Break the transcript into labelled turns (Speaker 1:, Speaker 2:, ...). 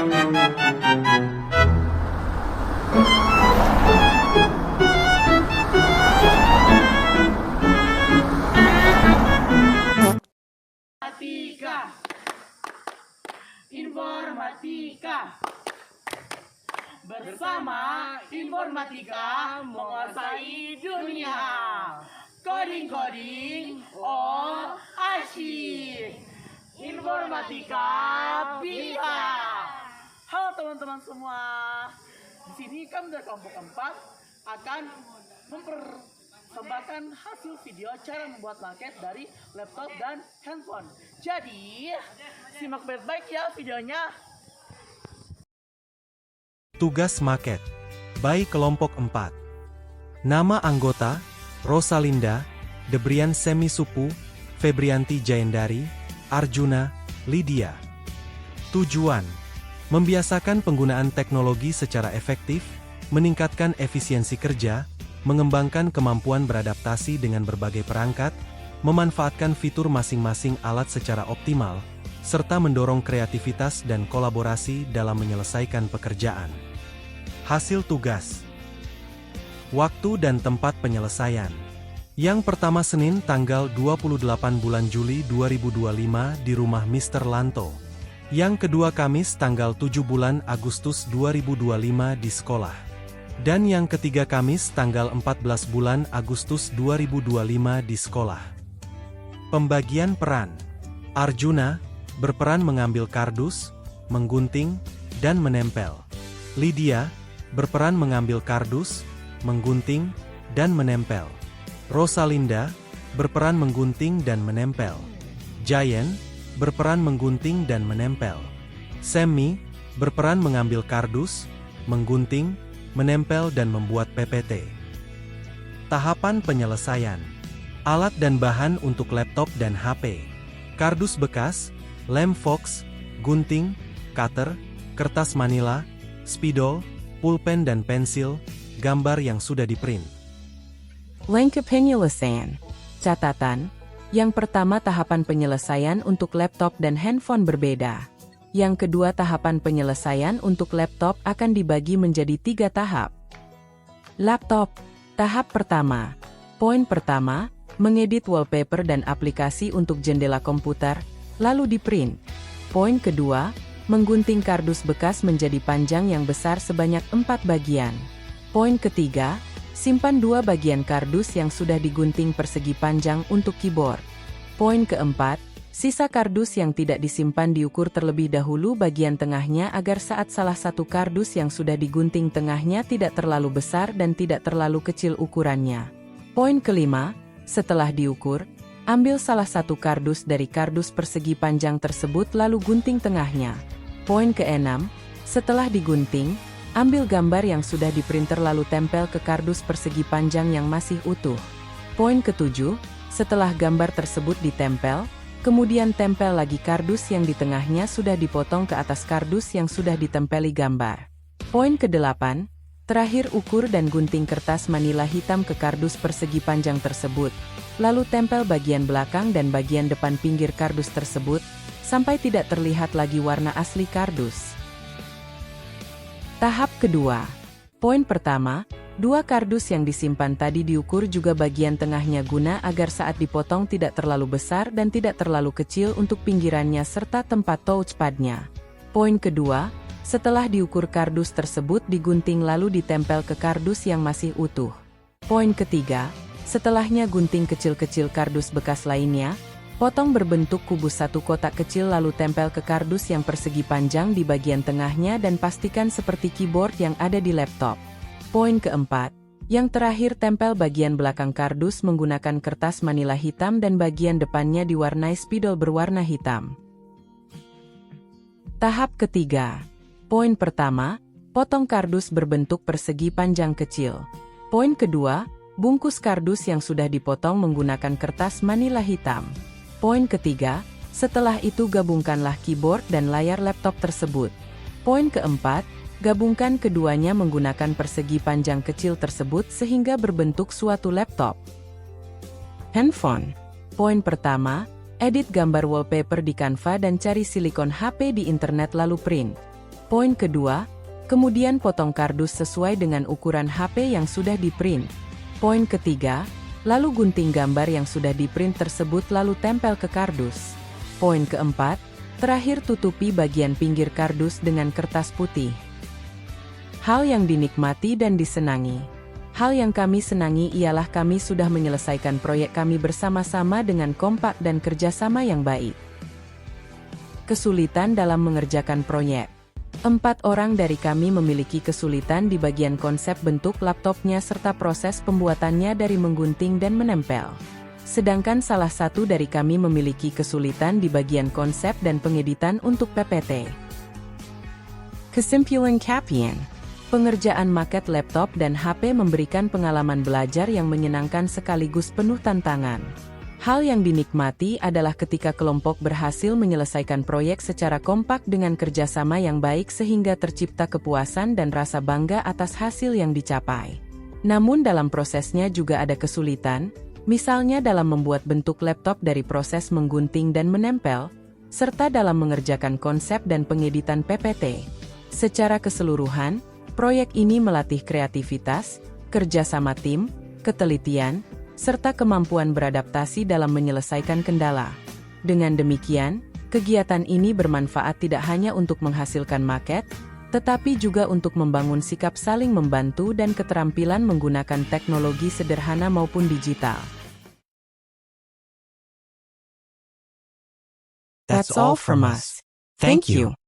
Speaker 1: Informatika. Bersama Informatika menguasai dunia. Coding-coding, oh asyik. Informatika bisa. Halo teman-teman semua. Di sini kami dari kelompok 4 akan mempersembahkan hasil video cara membuat maket dari laptop dan handphone. Jadi, simak baik-baik ya videonya.
Speaker 2: Tugas maket by kelompok 4. Nama anggota: Rosalinda, Debrian Semisupu, Febrianti Jayendari, Arjuna, Lydia. Tujuan: membiasakan penggunaan teknologi secara efektif, meningkatkan efisiensi kerja, mengembangkan kemampuan beradaptasi dengan berbagai perangkat, memanfaatkan fitur masing-masing alat secara optimal, serta mendorong kreativitas dan kolaborasi dalam menyelesaikan pekerjaan. Hasil tugas. Waktu dan tempat penyelesaian. Yang pertama Senin tanggal 28 bulan Juli 2025 di rumah Mr. Lanto. Yang kedua Kamis tanggal 7 bulan Agustus 2025 di sekolah. Dan yang ketiga Kamis tanggal 14 bulan Agustus 2025 di sekolah. Pembagian peran. Arjuna berperan mengambil kardus, menggunting, dan menempel. Lydia berperan mengambil kardus, menggunting, dan menempel. Rosalinda berperan menggunting dan menempel. Jayen berperan menggunting dan menempel. Semmi berperan mengambil kardus, menggunting, menempel dan membuat PPT. Tahapan penyelesaian. Alat dan bahan untuk laptop dan HP. Kardus bekas, lem fox, gunting, cutter, kertas manila, spidol, pulpen dan pensil, gambar yang sudah diprint.
Speaker 3: Lengkap penyelesaian. Catatan. Yang pertama tahapan penyelesaian untuk laptop dan handphone berbeda. Yang kedua tahapan penyelesaian untuk laptop akan dibagi menjadi 3 tahap. Laptop. Tahap pertama. Poin pertama, mengedit wallpaper dan aplikasi untuk jendela komputer, lalu diprint. Poin kedua, menggunting kardus bekas menjadi panjang yang besar sebanyak 4 bagian. Poin ketiga, simpan 2 bagian kardus yang sudah digunting persegi panjang untuk keyboard. Poin keempat, sisa kardus yang tidak disimpan diukur terlebih dahulu bagian tengahnya agar saat salah satu kardus yang sudah digunting tengahnya tidak terlalu besar dan tidak terlalu kecil ukurannya. Poin kelima, setelah diukur, ambil salah satu kardus dari kardus persegi panjang tersebut lalu gunting tengahnya. Poin keenam, setelah digunting, ambil gambar yang sudah diprinter lalu tempel ke kardus persegi panjang yang masih utuh. Poin ketujuh, setelah gambar tersebut ditempel, kemudian tempel lagi kardus yang di tengahnya sudah dipotong ke atas kardus yang sudah ditempeli gambar. Poin kedelapan, terakhir ukur dan gunting kertas manila hitam ke kardus persegi panjang tersebut, lalu tempel bagian belakang dan bagian depan pinggir kardus tersebut, sampai tidak terlihat lagi warna asli kardus. Tahap kedua. Poin pertama, 2 kardus yang disimpan tadi diukur juga bagian tengahnya guna agar saat dipotong tidak terlalu besar dan tidak terlalu kecil untuk pinggirannya serta tempat touchpadnya. Poin kedua, setelah diukur kardus tersebut digunting lalu ditempel ke kardus yang masih utuh. Poin ketiga, setelahnya gunting kecil-kecil kardus bekas lainnya, potong berbentuk kubus 1 kotak kecil lalu tempel ke kardus yang persegi panjang di bagian tengahnya dan pastikan seperti keyboard yang ada di laptop. Poin keempat, yang terakhir tempel bagian belakang kardus menggunakan kertas manila hitam dan bagian depannya diwarnai spidol berwarna hitam. Tahap ketiga. Poin pertama, potong kardus berbentuk persegi panjang kecil. Poin kedua, bungkus kardus yang sudah dipotong menggunakan kertas manila hitam. Poin ketiga, setelah itu gabungkanlah keyboard dan layar laptop tersebut. Poin keempat, gabungkan keduanya menggunakan persegi panjang kecil tersebut sehingga berbentuk suatu laptop. Handphone. Poin pertama, edit gambar wallpaper di Canva dan cari silikon HP di internet lalu print. Poin kedua, kemudian potong kardus sesuai dengan ukuran HP yang sudah di-print. Poin ketiga, lalu gunting gambar yang sudah di-print tersebut lalu tempel ke kardus. Poin keempat, terakhir tutupi bagian pinggir kardus dengan kertas putih. Hal yang dinikmati dan disenangi. Hal yang kami senangi ialah kami sudah menyelesaikan proyek kami bersama-sama dengan kompak dan kerjasama yang baik. Kesulitan dalam mengerjakan proyek. 4 orang dari kami memiliki kesulitan di bagian konsep bentuk laptopnya serta proses pembuatannya dari menggunting dan menempel. Sedangkan salah satu dari kami memiliki kesulitan di bagian konsep dan pengeditan untuk PPT. Kesimpulan Capian. Pengerjaan maket laptop dan HP memberikan pengalaman belajar yang menyenangkan sekaligus penuh tantangan. Hal yang dinikmati adalah ketika kelompok berhasil menyelesaikan proyek secara kompak dengan kerjasama yang baik sehingga tercipta kepuasan dan rasa bangga atas hasil yang dicapai. Namun dalam prosesnya juga ada kesulitan, misalnya dalam membuat bentuk laptop dari proses menggunting dan menempel, serta dalam mengerjakan konsep dan pengeditan PPT. Secara keseluruhan, proyek ini melatih kreativitas, kerjasama tim, ketelitian, serta kemampuan beradaptasi dalam menyelesaikan kendala. Dengan demikian, kegiatan ini bermanfaat tidak hanya untuk menghasilkan maket, tetapi juga untuk membangun sikap saling membantu dan keterampilan menggunakan teknologi sederhana maupun digital.
Speaker 2: That's all from us. Thank you.